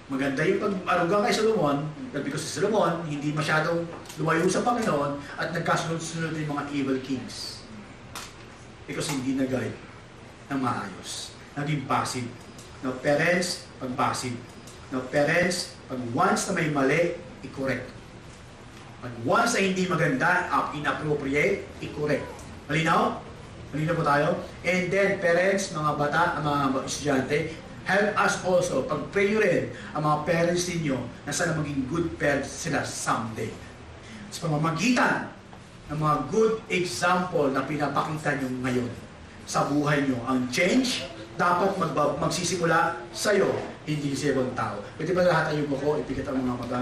Maganda yung pag-aruga kay Solomon, because si Solomon, hindi masyadong lumayo sa Panginoon at nagkasunod-sunod yung mga evil kings. Because hindi nag-guide ng maayos. Naging passive. No, parents, pag passive. No, parents, pag once na may mali, i-correct. Pag once na hindi maganda, inappropriate, i-correct. Malinaw? Malinaw po tayo? And then, parents, mga bata, mga estudyante, help us also, pag-pray nyo rin ang mga parents ninyo na sana maging good parents sila someday. Sa pamamagitan ng mga good example na pinapakita nyo ngayon sa buhay nyo, ang change dapat magsisimula sa'yo, hindi sa ibang tao. Pwede ba lahat ayun mo ko, ipikit ang mga mata?